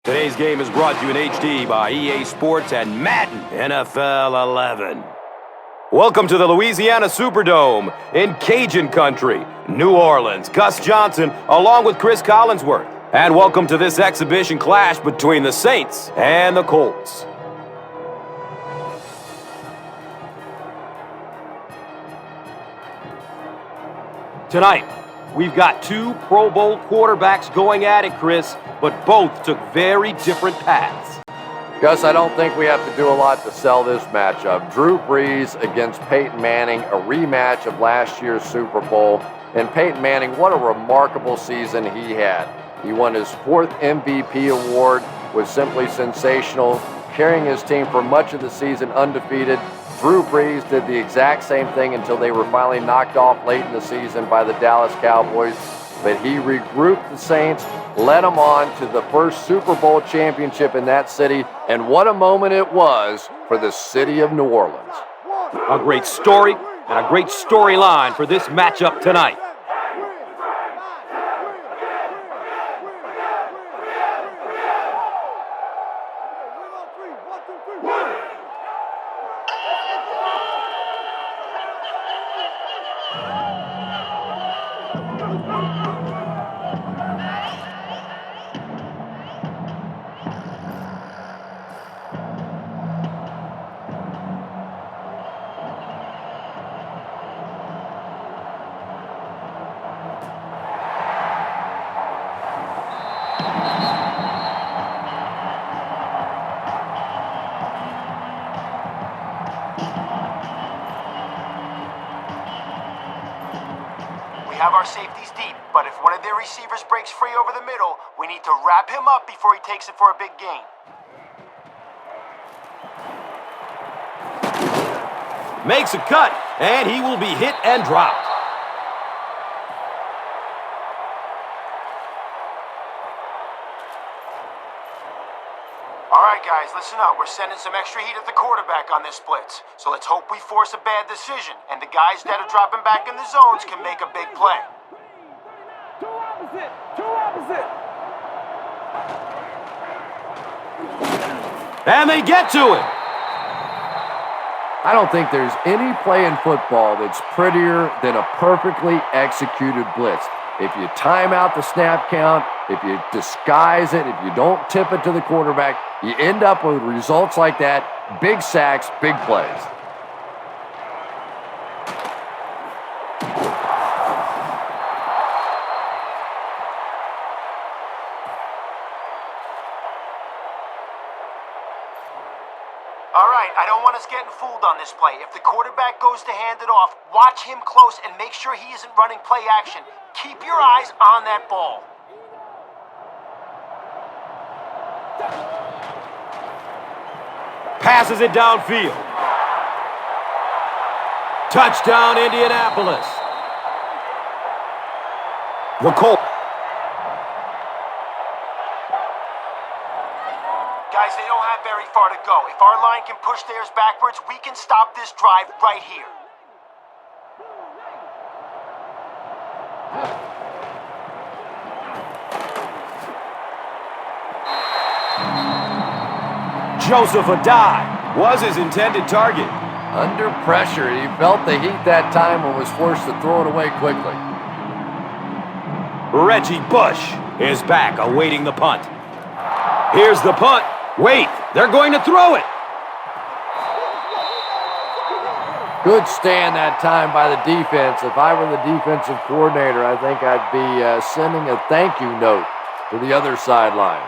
Today's game is brought to you in HD by EA Sports and Madden NFL 11. Welcome to the Louisiana Superdome in Cajun Country, New Orleans. Gus Johnson along with Chris Collinsworth. And welcome to this exhibition clash between the Saints and the Colts. Tonight, we've got two Pro Bowl quarterbacks going at it, Chris, but both took very different paths. Gus, I don't think we have to do a lot to sell this matchup. Drew Brees against Peyton Manning, a rematch of last year's Super Bowl. And Peyton Manning, what a remarkable season he had. He won his 4th MVP award, was simply sensational, carrying his team for much of the season undefeated. Drew Brees did the exact same thing until they were finally knocked off late in the season by the Dallas Cowboys. But he regrouped the Saints, led them on to the first Super Bowl championship in that city, and what a moment it was for the city of New Orleans. A great story and a great storyline for this matchup tonight. We have our safeties deep, but if one of their receivers breaks free over the middle, we need to wrap him up before he takes it for a big gain. Makes a cut, and he will be hit and dropped. All right, guys, listen up. We're sending some extra heat at the quarterback on this blitz. So let's hope we force a bad decision, and the guys that are dropping back in the zones can make a big play. Two opposite. And they get to it. I don't think there's any play in football that's prettier than a perfectly executed blitz. If you time out the snap count, if you disguise it, if you don't tip it to the quarterback, you end up with results like that. Big sacks, big plays. All right, I don't want us getting fooled on this play. If the quarterback goes to hand it off, watch him close and make sure he isn't running play action. Keep your eyes on that ball. Passes it downfield. Touchdown, Indianapolis. The Colts. Guys, they don't have very far to go. If our line can push theirs backwards, we can stop this drive right here. Joseph Adai was his intended target. Under pressure, he felt the heat that time and was forced to throw it away quickly. Reggie Bush is back awaiting the punt. Here's the punt. Wait, they're going to throw it. Good stand that time by the defense. If I were the defensive coordinator, I think I'd be sending a thank you note to the other sideline.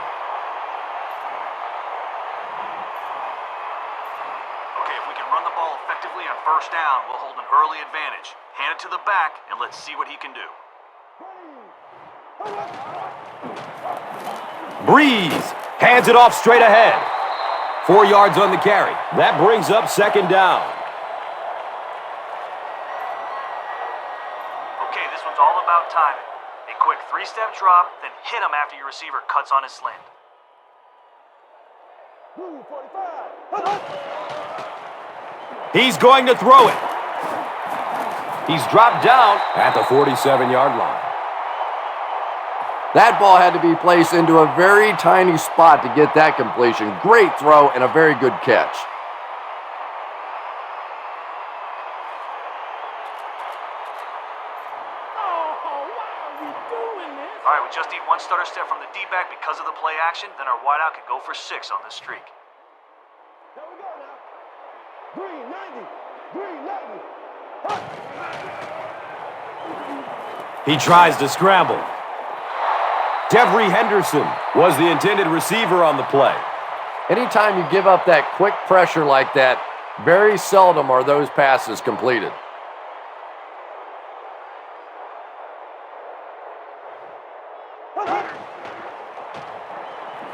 Okay, if we can run the ball effectively on first down, we'll hold an early advantage. Hand it to the back, and let's see what he can do. Breeze hands it off straight ahead. 4 yards on the carry. That brings up second down. Okay, this one's all about timing. A quick 3-step drop, then hit him after your receiver cuts on his slant. He's going to throw it. He's dropped down at the 47-yard line. That ball had to be placed into a very tiny spot to get that completion. Great throw and a very good catch. All right, we just need one stutter step from the D-back because of the play action. Then our wideout could go for 6 on this streak. There we go now. 390. He tries to scramble. Devery Henderson was the intended receiver on the play. Anytime you give up that quick pressure like that, very seldom are those passes completed.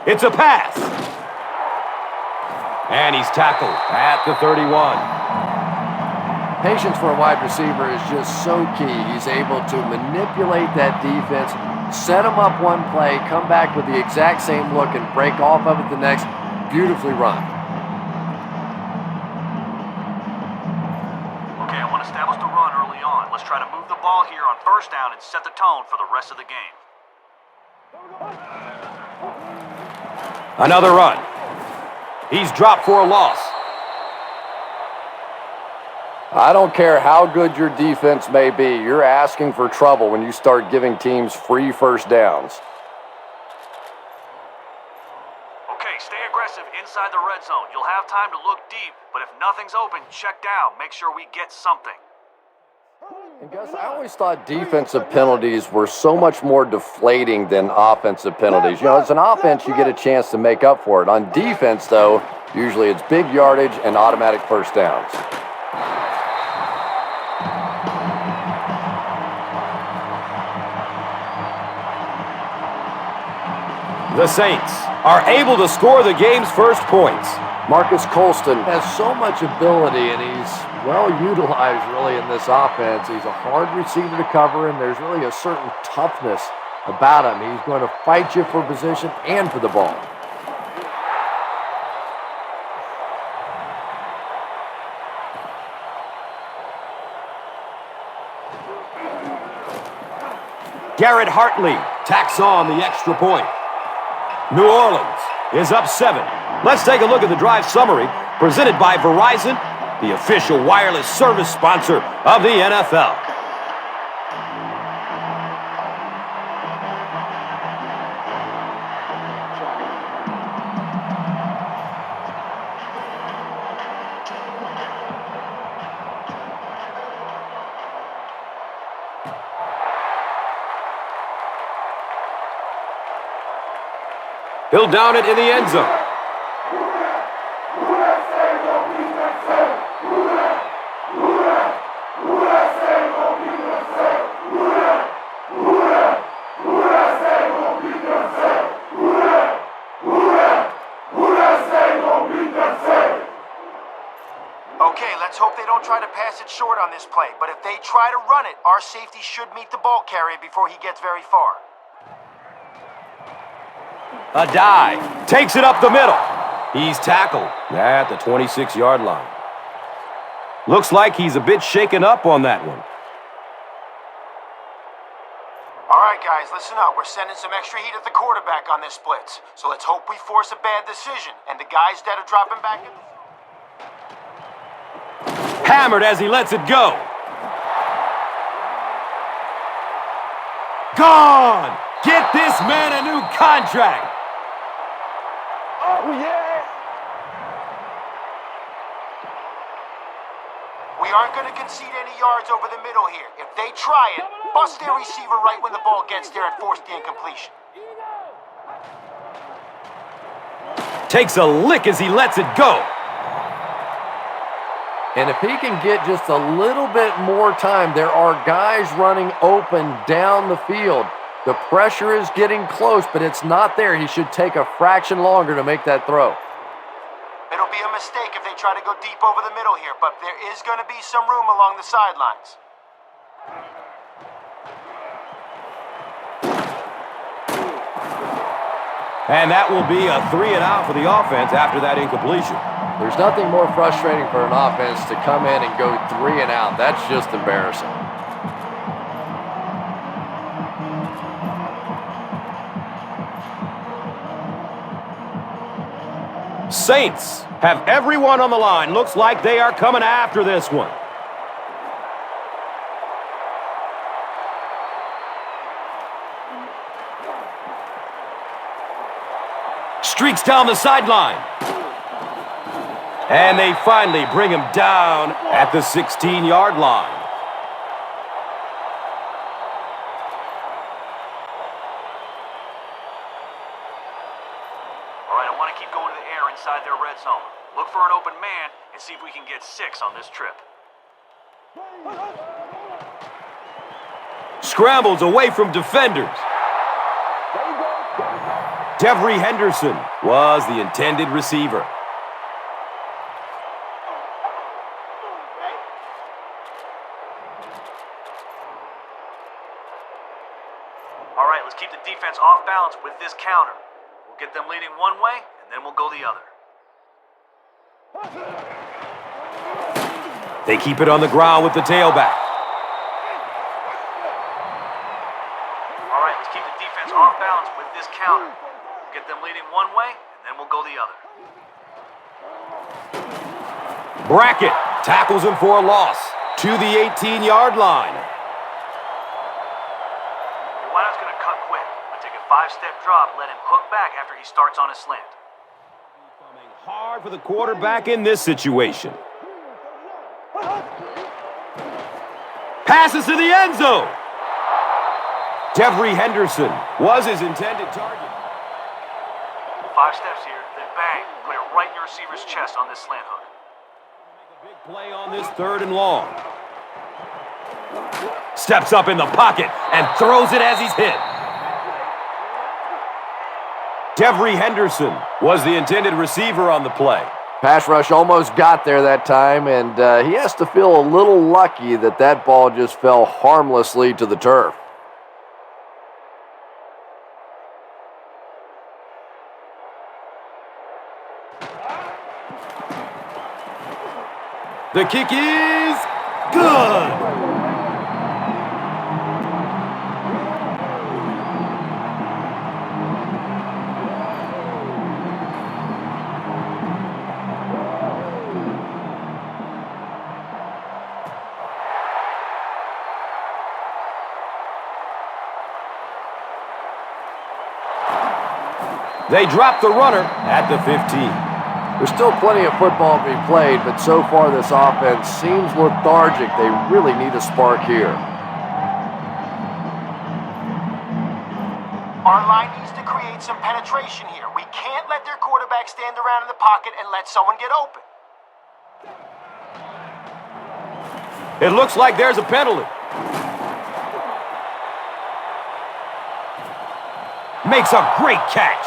It's a pass. And he's tackled at the 31. Patience for a wide receiver is just so key. He's able to manipulate that defense, set them up one play, come back with the exact same look, and break off of it the next. Beautifully run. Okay, I want to establish the run early on. Let's try to move the ball here on first down and set the tone for the rest of the game. Another run. He's dropped for a loss. I don't care how good your defense may be, you're asking for trouble when you start giving teams free first downs. Okay, stay aggressive inside the red zone. You'll have time to look deep, but if nothing's open, check down. Make sure we get something. And Gus, I always thought defensive penalties were so much more deflating than offensive penalties. You know, as an offense, you get a chance to make up for it. On defense, though, usually it's big yardage and automatic first downs. The Saints are able to score the game's first points. Marcus Colston has so much ability, and he's well utilized really in this offense. He's a hard receiver to cover, and there's really a certain toughness about him. He's going to fight you for position and for the ball. Garrett Hartley tacks on the extra point. New Orleans is up 7. Let's take a look at the drive summary presented by Verizon, the official wireless service sponsor of the NFL. He'll down it in the end zone. Okay, let's hope they don't try to pass it short on this play, but if they try to run it, our safety should meet the ball carrier before he gets very far. A dive. Takes it up the middle. He's tackled at the 26-yard line. Looks like he's a bit shaken up on that one. All right, guys, listen up. We're sending some extra heat at the quarterback on this blitz. So let's hope we force a bad decision, and the guys that are dropping back in the... Hammered as he lets it go. Gone! Get this man a new contract! Oh, yeah! We aren't going to concede any yards over the middle here. If they try it, bust their receiver right when the ball gets there and force the incompletion. Takes a lick as he lets it go. And if he can get just a little bit more time, there are guys running open down the field. The pressure is getting close, but it's not there. He should take a fraction longer to make that throw. It'll be a mistake if they try to go deep over the middle here, but there is going to be some room along the sidelines. And that will be a 3-and-out for the offense after that incompletion. There's nothing more frustrating for an offense to come in and go 3 and out. That's just embarrassing. Saints have everyone on the line. Looks like they are coming after this one. Streaks down the sideline. And they finally bring him down at the 16-yard line. All right, I want to keep going to the air inside their red zone. Look for an open man and see if we can get 6 on this trip. Scrambles away from defenders. Devery Henderson was the intended receiver. All right, let's keep the defense off balance with this counter. We'll get them leading one way, and then we'll go the other. They keep it on the ground with the tailback. All right, let's keep the defense off balance with this counter. We'll get them leading one way, and then we'll go the other. Brackett tackles him for a loss to the 18-yard line. Your wideout's going to cut quick. I'll take a 5-step drop, let him hook back after he starts on a slant. Becoming hard for the quarterback in this situation. Passes to the end zone. Devery Henderson was his intended target. 5 steps here, then bang. Put it right in your receiver's chest on this slant hook. Big play on this 3rd and long. Steps up in the pocket and throws it as he's hit. Devery Henderson was the intended receiver on the play. Pass rush almost got there that time, and he has to feel a little lucky that that ball just fell harmlessly to the turf. The kick is good. They drop the runner at the 15. There's still plenty of football to be played, but so far this offense seems lethargic. They really need a spark here. Our line needs to create some penetration here. We can't let their quarterback stand around in the pocket and let someone get open. It looks like there's a penalty. Makes a great catch.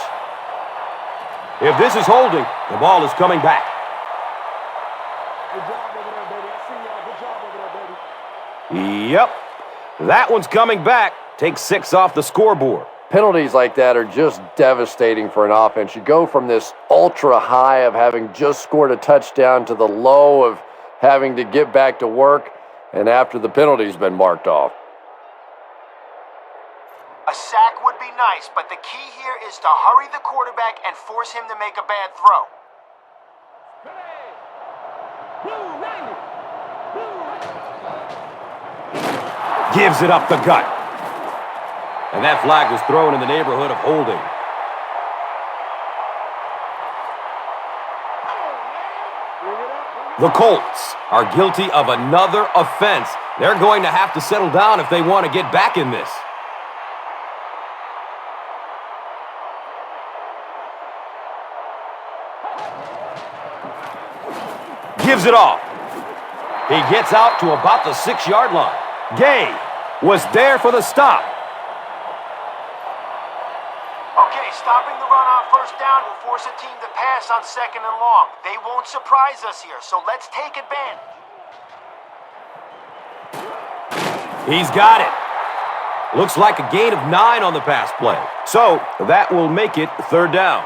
If this is holding, the ball is coming back. Good job over there, baby. I see y'all. Good job over there, baby. Yep. That one's coming back. Takes 6 off the scoreboard. Penalties like that are just devastating for an offense. You go from this ultra high of having just scored a touchdown to the low of having to get back to work, and after the penalty's been marked off. A sack would be nice, but the key here is to hurry the quarterback and force him to make a bad throw. Gives it up the gut. And that flag was thrown in the neighborhood of holding. The Colts are guilty of another offense. They're going to have to settle down if they want to get back in this. Gives it off. He gets out to about the 6-yard line. Gay was there for the stop. Okay, stopping the run on first down will force a team to pass on 2nd and long. They won't surprise us here, so let's take advantage. He's got it. Looks like a gain of 9 on the pass play. So that will make it 3rd down.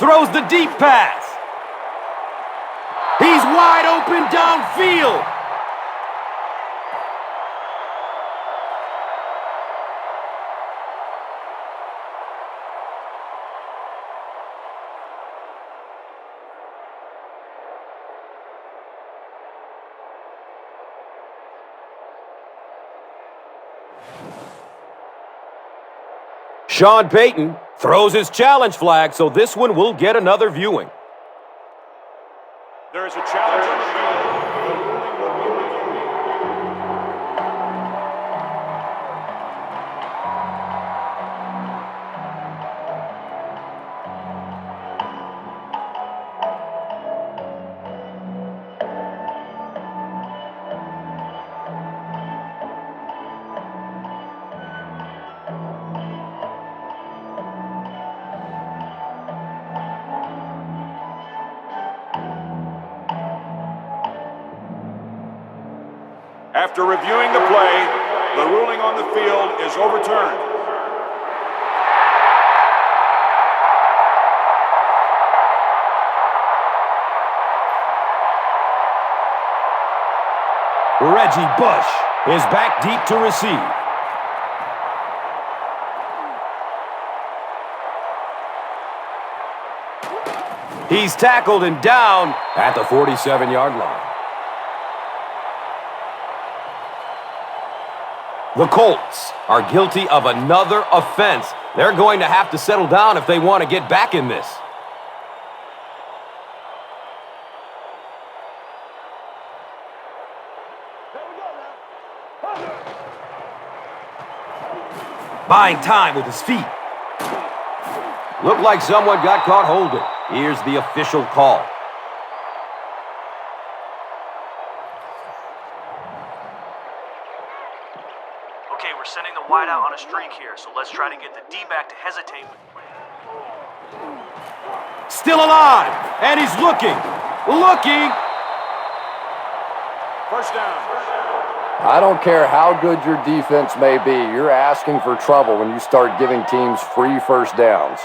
Throws the deep pass. He's wide open downfield. Sean Payton throws his challenge flag, so this one will get another viewing. There is a challenge on the field. After reviewing the play, the ruling on the field is overturned. Reggie Bush is back deep to receive. He's tackled and down at the 47-yard line. The Colts are guilty of another offense. They're going to have to settle down if they want to get back in this. Buying time with his feet. Looked like someone got caught holding. Here's the official call. Okay, we're sending the wideout on a streak here, so let's try to get the D-back to hesitate. Still alive, and he's looking. First down. I don't care how good your defense may be, you're asking for trouble when you start giving teams free first downs.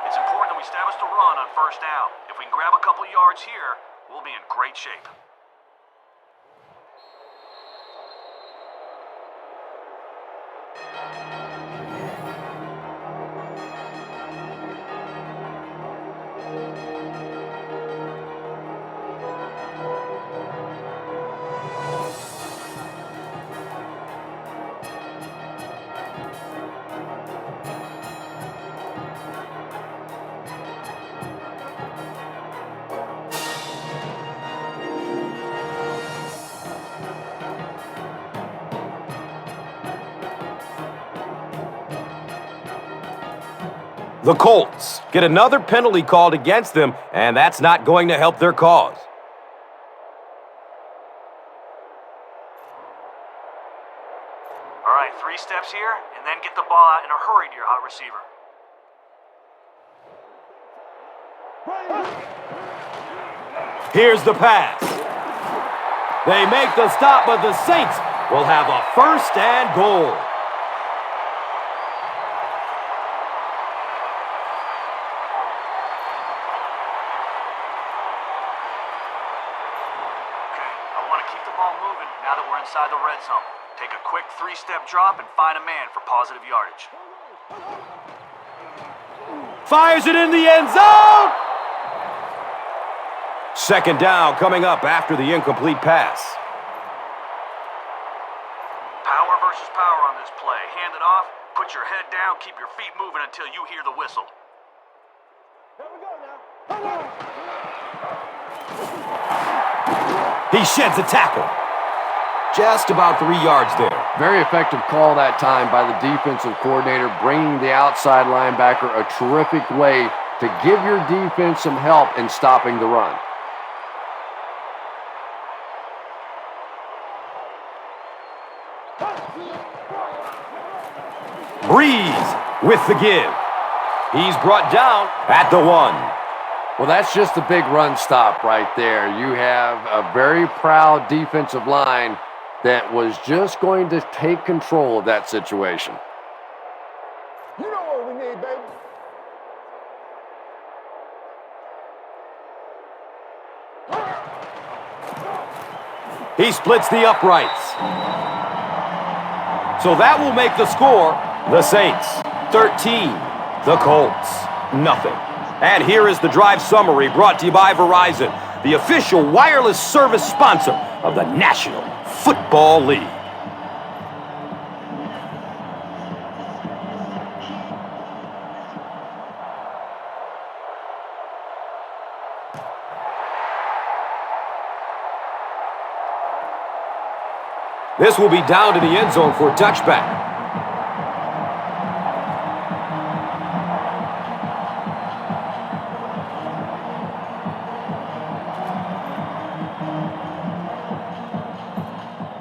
It's important that we establish the run on first down. If we can grab a couple yards here, we'll be in great shape. The Colts get another penalty called against them, and that's not going to help their cause. All right, 3 steps here, and then get the ball out in a hurry to your hot receiver. Here's the pass. They make the stop, but the Saints will have a first and goal. Now that we're inside the red zone, take a quick 3-step drop and find a man for positive yardage. Fires it in the end zone! Second down coming up after the incomplete pass. Power versus power on this play. Hand it off, put your head down, keep your feet moving until you hear the whistle. He sheds a tackle. Just about 3 yards there. Very effective call that time by the defensive coordinator, bringing the outside linebacker a terrific way to give your defense some help in stopping the run. Breeze with the give. He's brought down at the 1. Well, that's just a big run stop right there. You have a very proud defensive line that was just going to take control of that situation. You know what we need, baby. He splits the uprights. So that will make the score the Saints 13, the Colts nothing. And here is the drive summary brought to you by Verizon, the official wireless service sponsor of the National Football League. This will be down to the end zone for a touchback.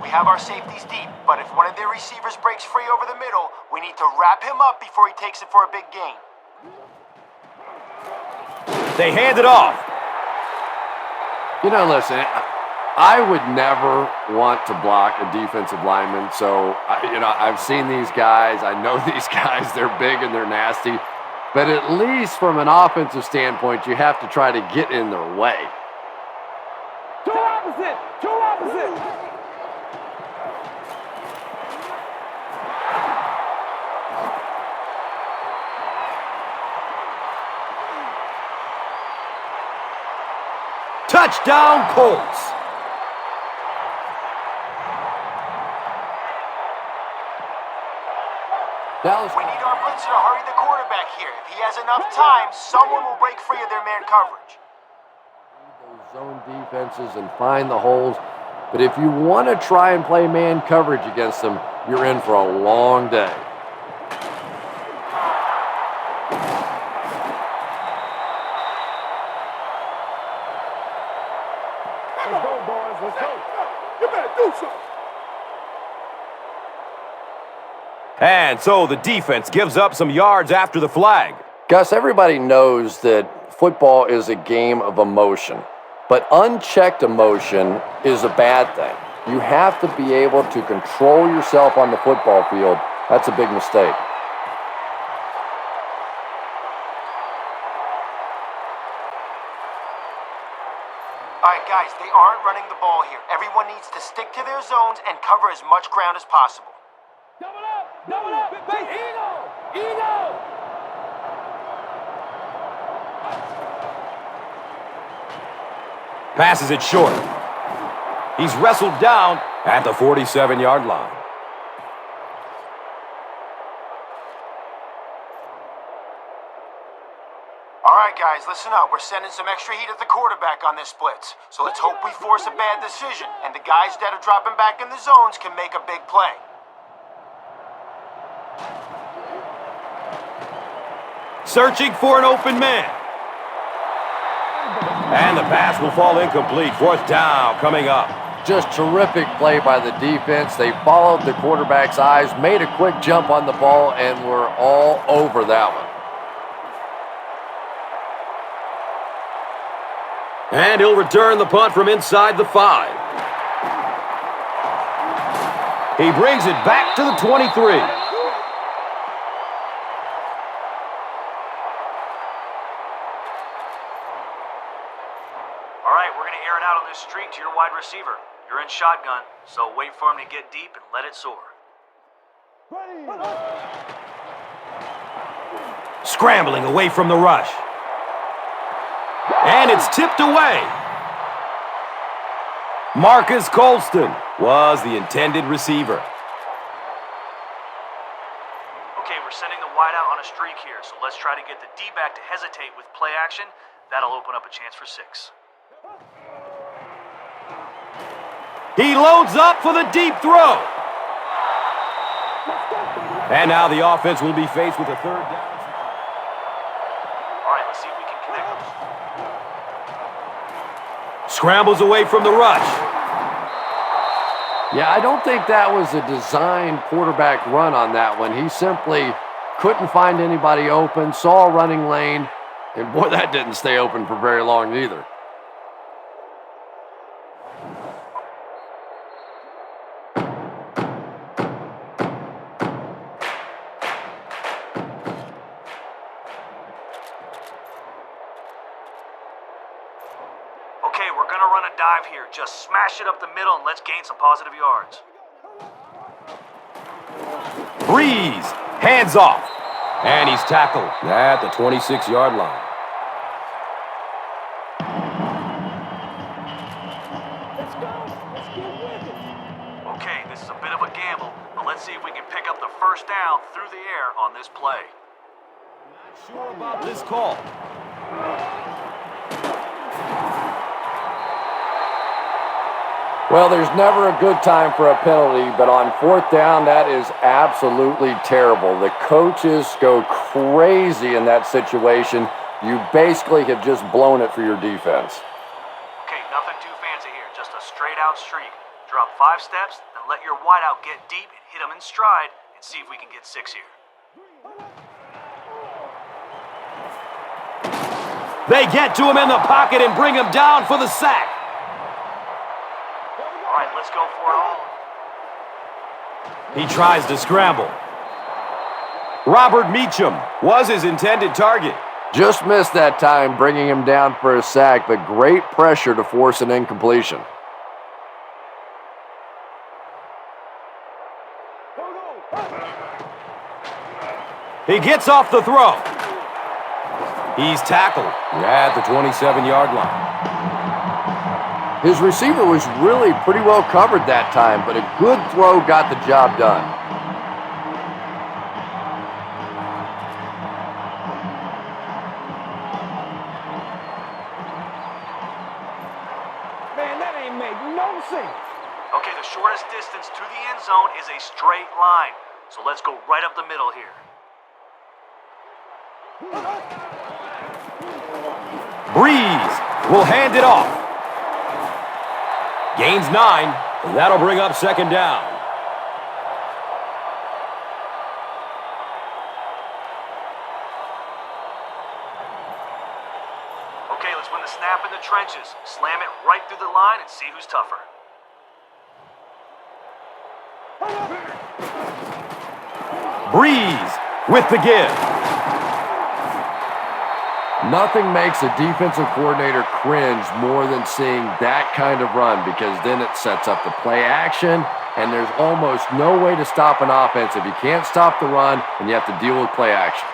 We have our safeties deep, but if one of their receivers breaks free over the middle, we need to wrap him up before he takes it for a big gain. They hand it off. You know, listen, I would never want to block a defensive lineman. So, I've seen these guys. I know these guys. They're big and they're nasty. But at least from an offensive standpoint, you have to try to get in their way. Two opposite. Two opposite. Touchdown, Colts. Dallas. We need our blitzer to hurry the quarterback here. If he has enough time, someone will break free of their man coverage. Those zone defenses and find the holes. But if you want to try and play man coverage against them, you're in for a long day. Let's go, boys. Let's go. You better do something. And so the defense gives up some yards after the flag. Gus, everybody knows that football is a game of emotion, but unchecked emotion is a bad thing. You have to be able to control yourself on the football field. That's a big mistake. All right, guys, they aren't running the ball here. Everyone needs to stick to their zones and cover as much ground as possible. Double up. Double up. Eagle. Eagle. Passes it short. He's wrestled down at the 47-yard line. All right, guys, listen up. We're sending some extra heat at the quarterback on this blitz. So let's hope we force a bad decision, and the guys that are dropping back in the zones can make a big play. Searching for an open man. And the pass will fall incomplete. Fourth down coming up. Just terrific play by the defense. They followed the quarterback's eyes, made a quick jump on the ball, and were all over that one. And he'll return the punt from inside the 5. He brings it back to the 23. Streak to your wide receiver. You're in shotgun, so wait for him to get deep and let it soar. Scrambling away from the rush. And it's tipped away. Marcus Colston was the intended receiver. Okay, we're sending the wideout on a streak here, so let's try to get the D-back to hesitate with play action. That'll open up a chance for 6. He loads up for the deep throw. And now the offense will be faced with a third down. All right, let's see if we can connect. Scrambles away from the rush. Yeah, I don't think that was a designed quarterback run on that one. He simply couldn't find anybody open, saw a running lane, and boy, that didn't stay open for very long either. Okay, we're gonna run a dive here. Just smash it up the middle and let's gain some positive yards. Breeze, hands off. And he's tackled at the 26-yard line. Let's go. Let's get with it. Okay, this is a bit of a gamble, but let's see if we can pick up the first down through the air on this play. Not sure about this call. Well, there's never a good time for a penalty, but on fourth down, that is absolutely terrible. The coaches go crazy in that situation. You basically have just blown it for your defense. Okay, nothing too fancy here. Just a straight-out streak. Drop 5 steps, then let your wideout get deep and hit him in stride, and see if we can get 6 here. They get to him in the pocket and bring him down for the sack. All right, let's go for it all. He tries to scramble. Robert Meacham was his intended target. Just missed that time, bringing him down for a sack, but great pressure to force an incompletion. He gets off the throw. He's tackled at the 27-yard line. His receiver was really pretty well covered that time, but a good throw got the job done. Man, that ain't make no sense. Okay, the shortest distance to the end zone is a straight line. So let's go right up the middle here. Breeze will hand it off. Gains 9, and that'll bring up second down. Okay, let's win the snap in the trenches. Slam it right through the line and see who's tougher. Breeze with the give. Nothing makes a defensive coordinator cringe more than seeing that kind of run, because then it sets up the play action, and there's almost no way to stop an offense if you can't stop the run and you have to deal with play action.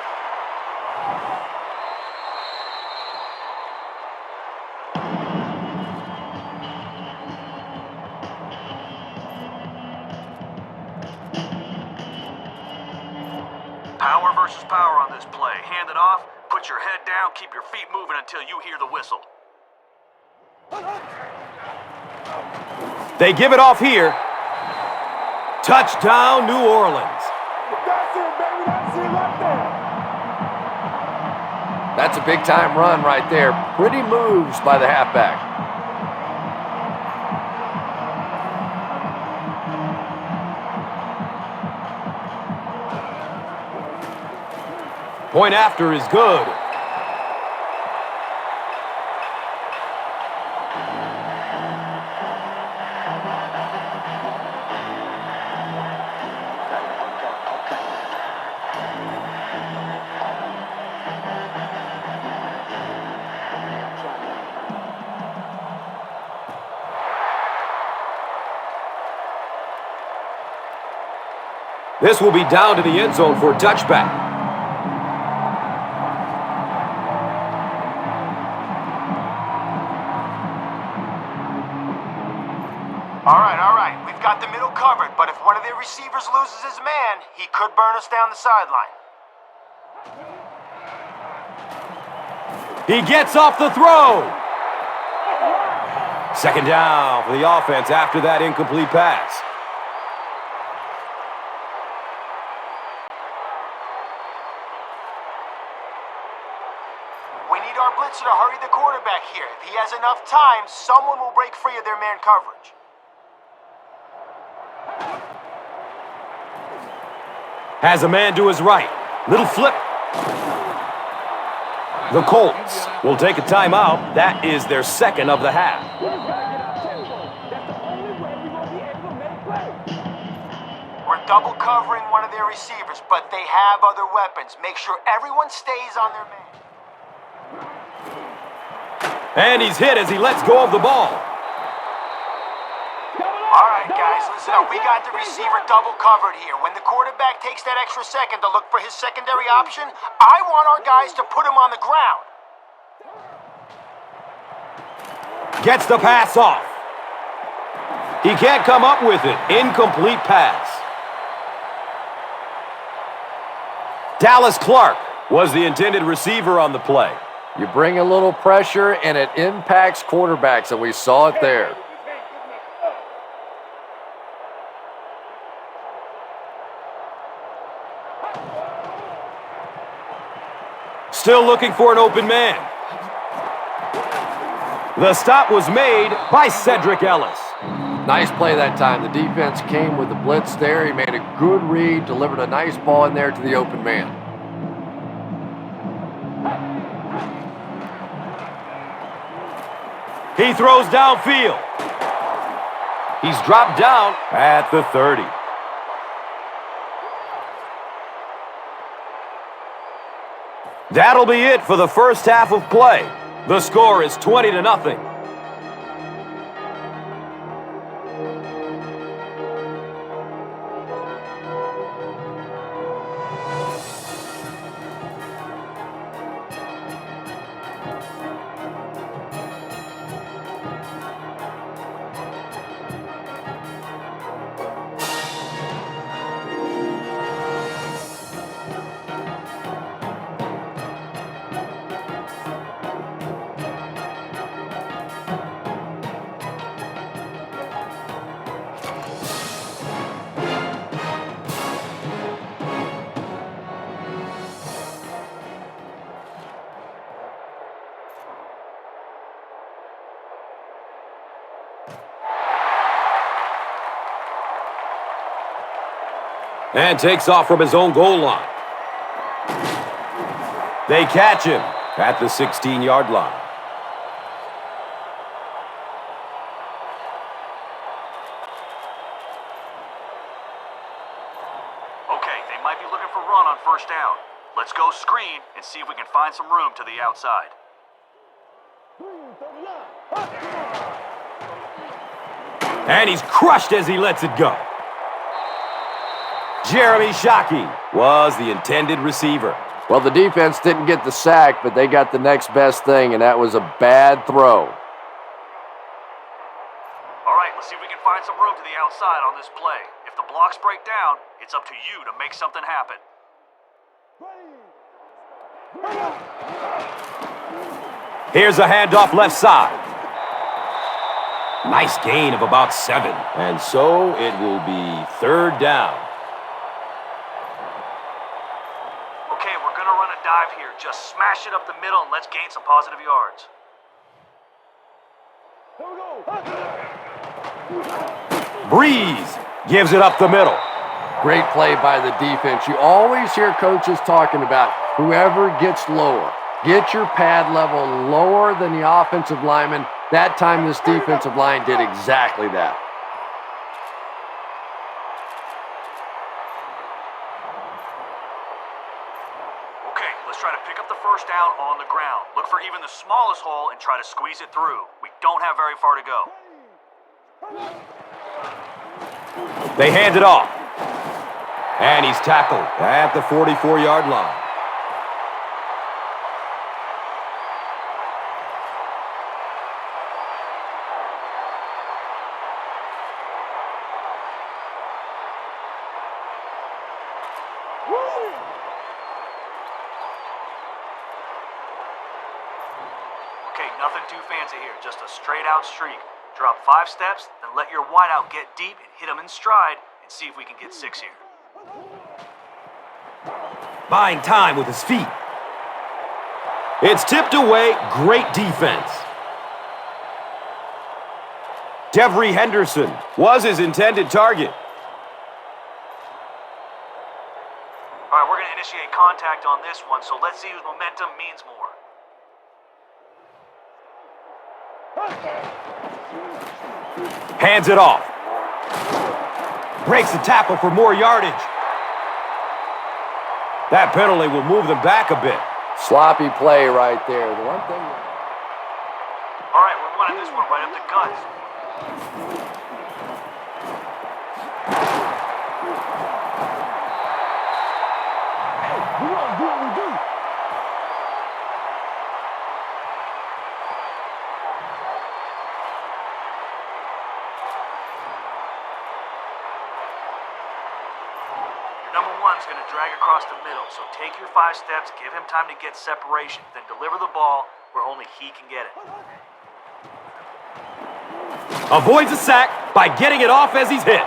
Power versus power on this play. Hand it off, put your head down, keep your feet moving until you hear the whistle. They give it off here. Touchdown, New Orleans. That's it, baby. That's it right there. That's a big-time run right there. Pretty moves by the halfback. Point after is good. This will be down to the end zone for a touchback. All right. We've got the middle covered, but if one of their receivers loses his man, he could burn us down the sideline. He gets off the throw. Second down for the offense after that incomplete pass. We need our blitzer to hurry the quarterback here. If he has enough time, someone will break free of their man coverage. Has a man to his right. Little flip. The Colts will take a timeout. That is their second of the half. We're double covering one of their receivers, but they have other weapons. Make sure everyone stays on their man. And he's hit as he lets go of the ball. All right, guys, listen up. We got the receiver double covered here. When the quarterback takes that extra second to look for his secondary option, I want our guys to put him on the ground. Gets the pass off. He can't come up with it. Incomplete pass. Dallas Clark was the intended receiver on the play. You bring a little pressure, and it impacts quarterbacks, and we saw it there. Still looking for an open man. The stop was made by Cedric Ellis. Nice play that time. The defense came with the blitz there. He made a good read, delivered a nice ball in there to the open man. He throws downfield. He's dropped down at the 30. That'll be it for the first half of play. The score is 20-0. And takes off from his own goal line. They catch him at the 16-yard line. Okay, they might be looking for run on first down. Let's go screen and see if we can find some room to the outside. And he's crushed as he lets it go. Jeremy Shockey was the intended receiver. Well, the defense didn't get the sack, but they got the next best thing, and that was a bad throw. All right, let's see if we can find some room to the outside on this play. If the blocks break down, it's up to you to make something happen. Here's a handoff left side. Nice gain of about 7. And so it will be third down. Okay, we're going to run a dive here. Just smash it up the middle and let's gain some positive yards. Breeze gives it up the middle. Great play by the defense. You always hear coaches talking about whoever gets lower. Get your pad level lower than the offensive lineman. That time this defensive line did exactly that. Okay, let's try to pick up the first down on the ground. Look for even the smallest hole and try to squeeze it through. We don't have very far to go. They hand it off. And he's tackled at the 44-yard line. Okay, nothing too fancy here. Just a straight-out streak. Drop 5 steps, then let your wideout get deep and hit him in stride and see if we can get 6 here. Buying time with his feet. It's tipped away. Great defense. Devery Henderson was his intended target. All right, we're going to initiate contact on this one, so let's see whose momentum means more. Hands it off. Breaks the tackle for more yardage. That penalty will move them back a bit. Sloppy play right there. The one thing. All right, we're running this one right up the guts. Number one's going to drag across the middle, so take your 5 steps, give him time to get separation, then deliver the ball where only he can get it. Avoids a sack by getting it off as he's hit.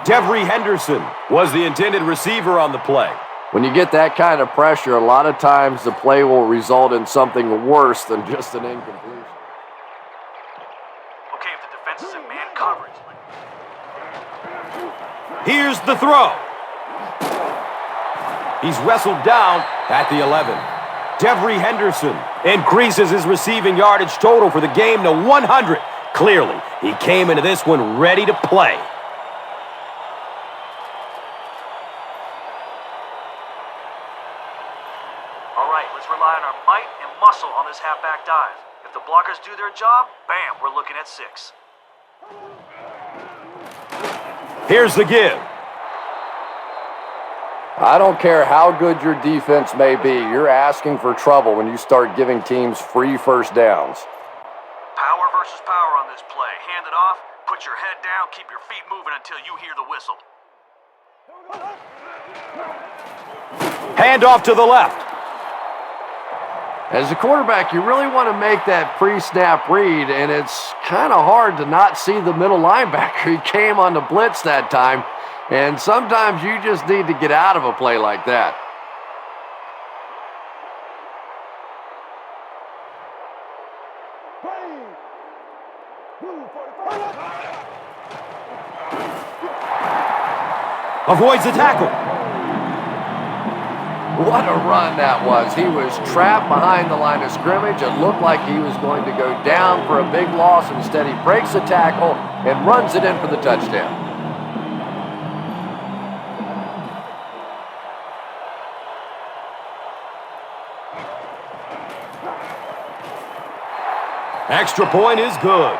Devery Henderson was the intended receiver on the play. When you get that kind of pressure, a lot of times the play will result in something worse than just an incompletion. Okay, if the defense is in man coverage. Here's the throw. He's wrestled down at the 11. Devery Henderson increases his receiving yardage total for the game to 100. Clearly, he came into this one ready to play. All right, let's rely on our might and muscle on this halfback dive. If the blockers do their job, bam, we're looking at 6. Here's the give. I don't care how good your defense may be, you're asking for trouble when you start giving teams free first downs. Power versus power on this play. Hand it off, put your head down, keep your feet moving until you hear the whistle. Hand off to the left. As a quarterback, you really want to make that pre-snap read, and it's kind of hard to not see the middle linebacker. He came on the blitz that time, and sometimes you just need to get out of a play like that. Avoids the tackle. What a run that was. He was trapped behind the line of scrimmage. It looked like he was going to go down for a big loss. Instead, he breaks the tackle and runs it in for the touchdown. Extra point is good.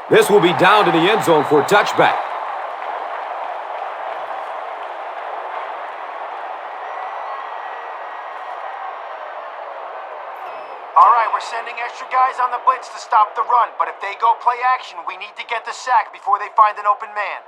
This will be down to the end zone for a touchback. All right, we're sending extra guys on the blitz to stop the run, but if they go play action, we need to get the sack before they find an open man.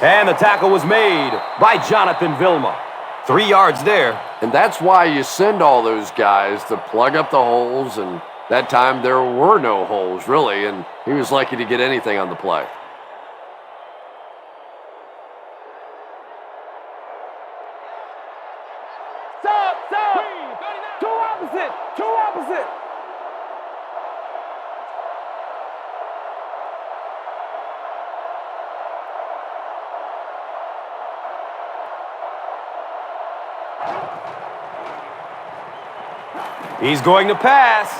And the tackle was made by Jonathan Vilma. 3 yards there. And that's why you send all those guys to plug up the holes, and that time there were no holes, really, and he was lucky to get anything on the play. Stop! Two opposite! He's going to pass.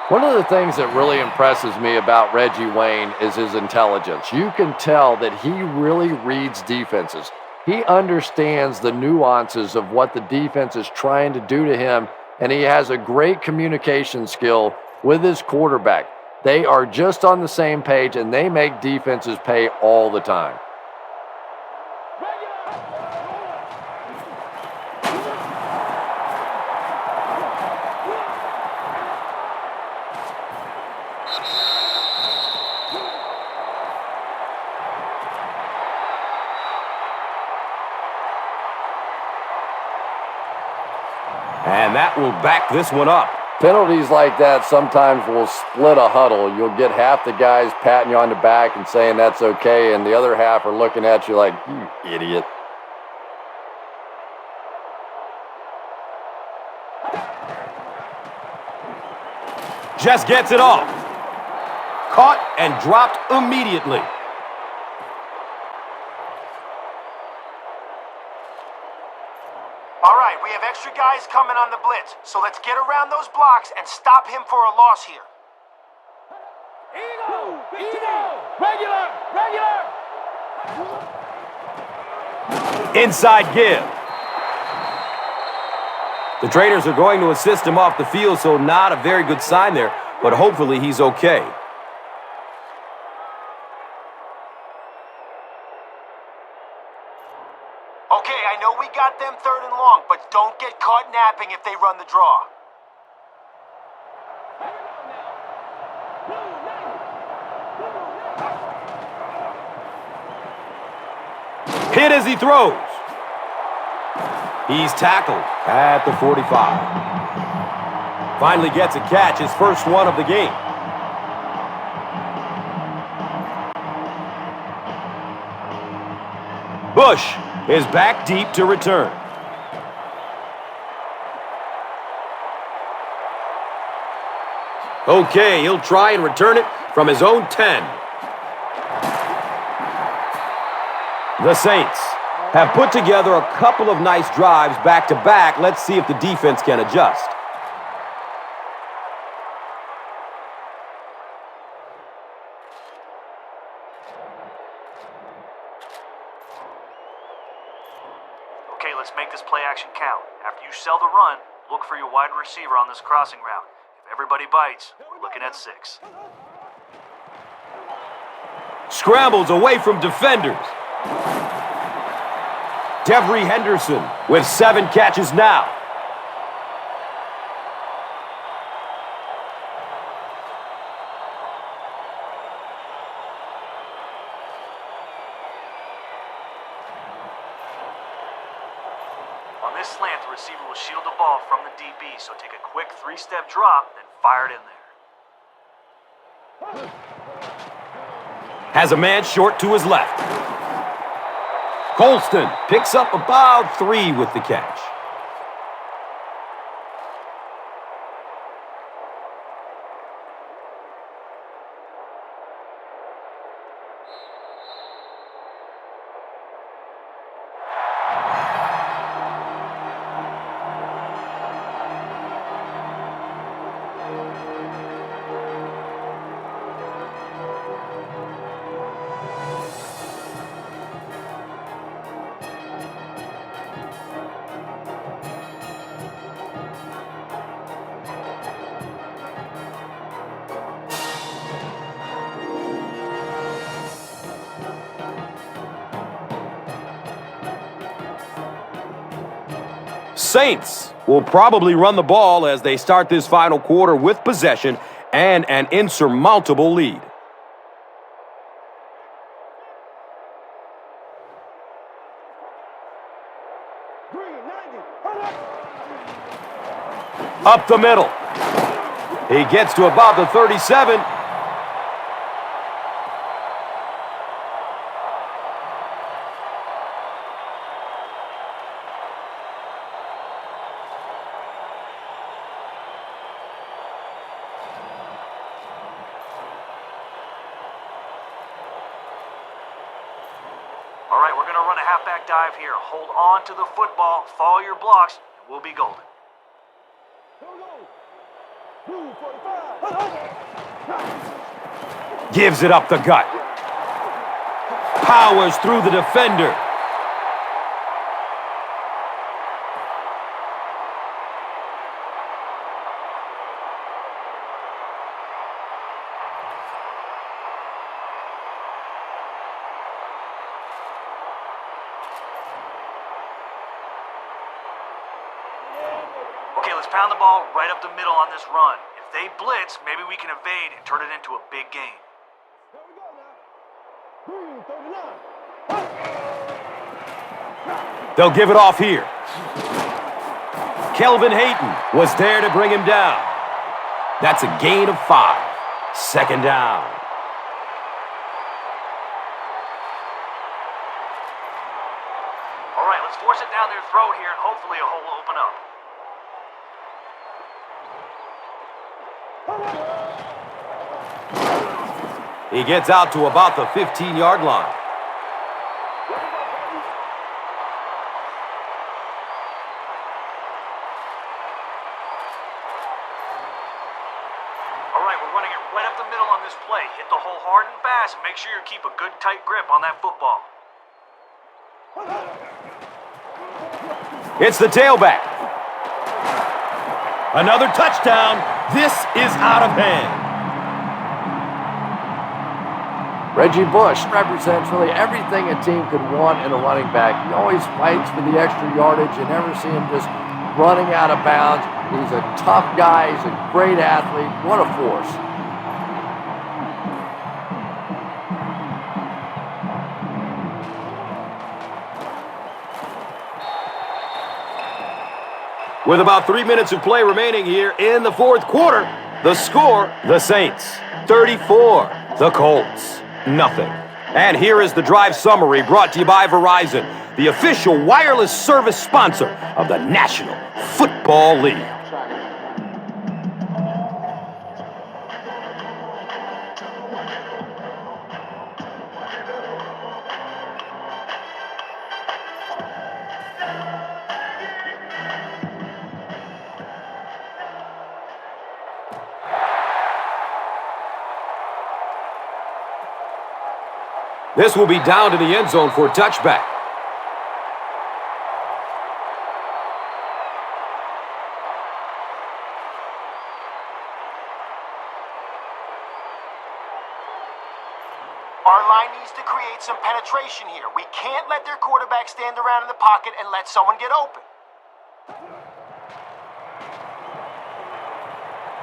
One of the things that really impresses me about Reggie Wayne is his intelligence. You can tell that he really reads defenses. He understands the nuances of what the defense is trying to do to him, and he has a great communication skill with his quarterback. They are just on the same page, and they make defenses pay all the time. And that will back this one up. Penalties like that sometimes will split a huddle. You'll get half the guys patting you on the back and saying that's okay, and the other half are looking at you like, you idiot. Just gets it off. Caught and dropped immediately. All right, we have extra guys coming on the blitz, so let's get around those blocks and stop him for a loss here. Eagle! Regular! Inside give. The trainers are going to assist him off the field, so not a very good sign there, but hopefully he's okay. Okay, I know we got them 3rd and long, but don't get caught napping if they run the draw. Hit as he throws. He's tackled at the 45. Finally gets a catch, his first one of the game. Bush is back deep to return. Okay, he'll try and return it from his own 10. The Saints have put together a couple of nice drives back-to-back. Let's see if the defense can adjust. Okay, let's make this play action count. After you sell the run, look for your wide receiver on this crossing route. If everybody bites, we're looking at 6. Scrambles away from defenders. Devery Henderson with 7 catches now. On this slant, the receiver will shield the ball from the DB, so take a quick 3-step drop, then fire it in there. Has a man short to his left. Colston picks up about 3 with the catch. Saints will probably run the ball as they start this final quarter with possession and an insurmountable lead. Up the middle. He gets to about the 37. All right, we're going to run a halfback dive here. Hold on to the football, follow your blocks, and we'll be golden. Gives it up the gut. Powers through the defender. Okay, let's pound the ball right up the middle on this run. If they blitz, maybe we can evade and turn it into a big game. They'll give it off here. Kelvin Hayton was there to bring him down. That's a gain of 5. Second down. All right, let's force it down their throat here, and hopefully a hole will open up. He gets out to about the 15-yard line. All right, we're running it right up the middle on this play. Hit the hole hard and fast, and make sure you keep a good tight grip on that football. It's the tailback. Another touchdown. This is out of hand. Reggie Bush represents really everything a team could want in a running back. He always fights for the extra yardage. You never see him just running out of bounds. He's a tough guy. He's a great athlete. What a force. With about 3 minutes of play remaining here in the fourth quarter, the score, the Saints 34, the Colts nothing. And here is the drive summary brought to you by Verizon, the official wireless service sponsor of the National Football League. This will be down to the end zone for a touchback. Our line needs to create some penetration here. We can't let their quarterback stand around in the pocket and let someone get open.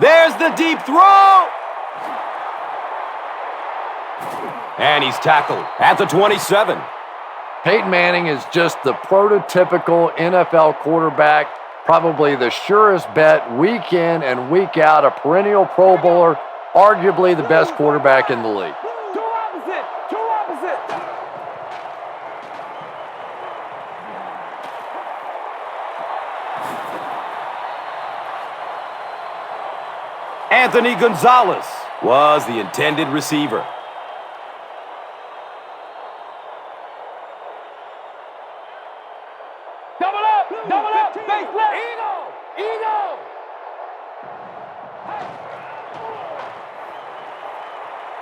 There's the deep throw! And he's tackled at the 27. Peyton Manning is just the prototypical NFL quarterback, probably the surest bet week in and week out, a perennial Pro Bowler, arguably the best quarterback in the league. Two opposite. Two opposite. Anthony Gonzalez was the intended receiver. Double up, face left. Eno.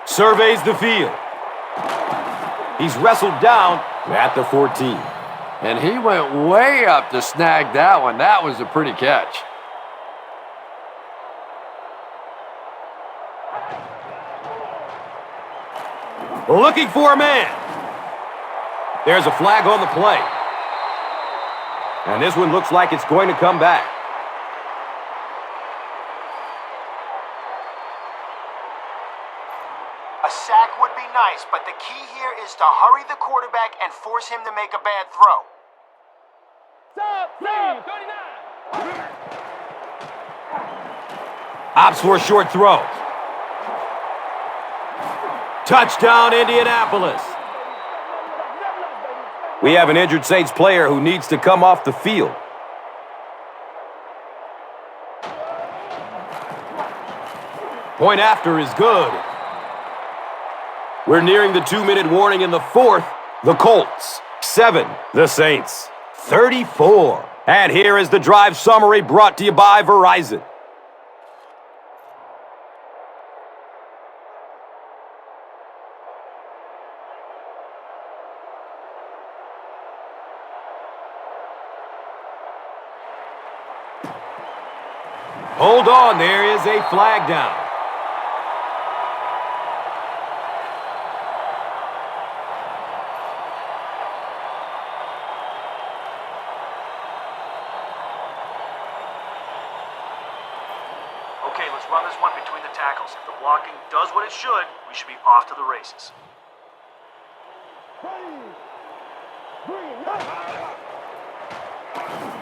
Surveys the field. He's wrestled down at the 14. And he went way up to snag that one. That was a pretty catch. Looking for a man. There's a flag on the play. And this one looks like it's going to come back. A sack would be nice, but the key here is to hurry the quarterback and force him to make a bad throw. Sub, 39. Opts for a short throw. Touchdown, Indianapolis. We have an injured Saints player who needs to come off the field. Point after is good. We're nearing the 2-minute warning in the fourth. The Colts 7, the Saints 34. And here is the drive summary brought to you by Verizon. Hold on, there is a flag down. Okay, let's run this one between the tackles. If the blocking does what it should, we should be off to the races.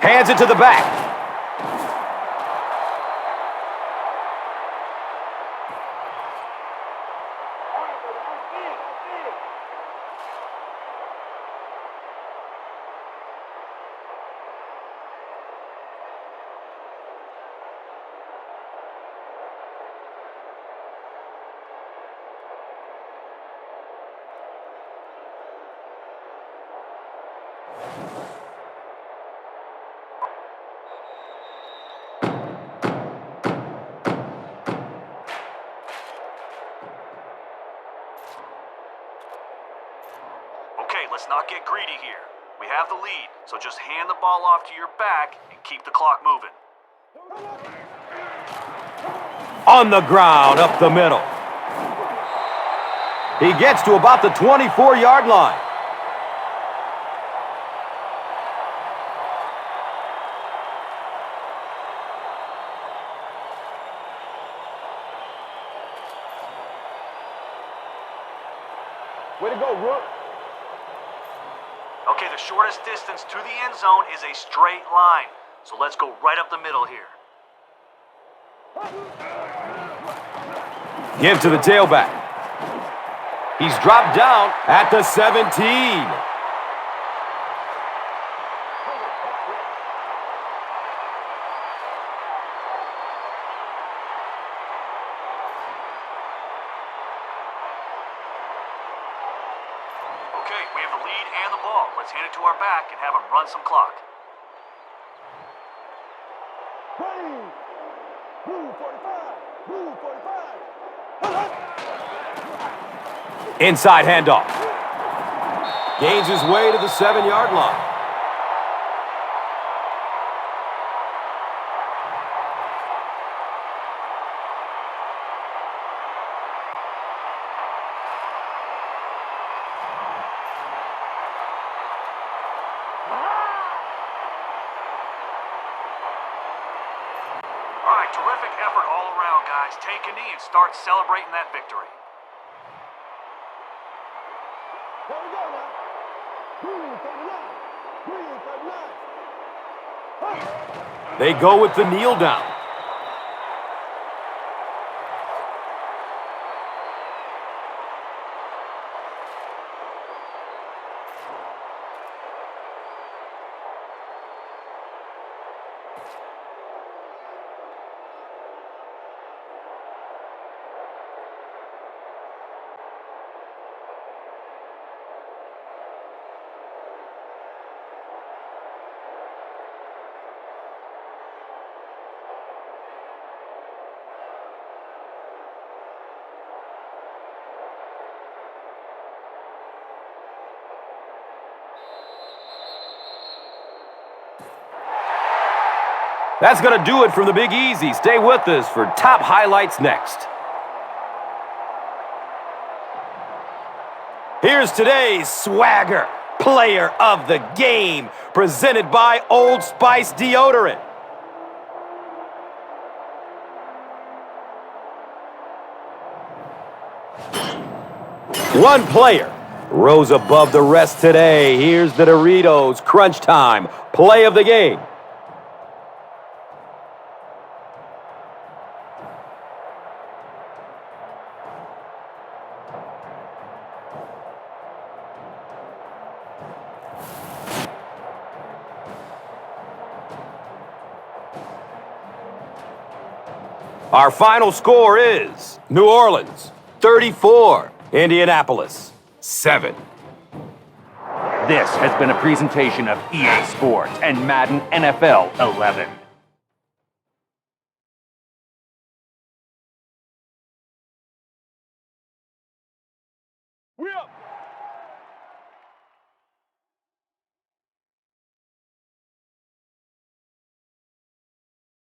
Hands it to the back. Okay, let's not get greedy here. We have the lead, so just hand the ball off to your back and keep the clock moving. On the ground, up the middle. He gets to about the 24-yard line. Way to go, Rook. Okay, the shortest distance to the end zone is a straight line. So let's go right up the middle here. Give to the tailback. He's dropped down at the 17. Okay, we have the lead and the ball. Let's hand it to our back and have him run some clock. Blue 45. Blue 45. Inside handoff. Gains his way to the 7-yard line. All right, terrific effort all around, guys. Take a knee and start celebrating that victory. There we go now. Blue 39. Blue 39. They go with the kneel down. That's going to do it from the Big Easy. Stay with us for top highlights next. Here's today's swagger player of the game, presented by Old Spice Deodorant. One player rose above the rest today. Here's the Doritos Crunch Time play of the game. Our final score is New Orleans 34, Indianapolis 7. This has been a presentation of EA Sports and Madden NFL 11. We up.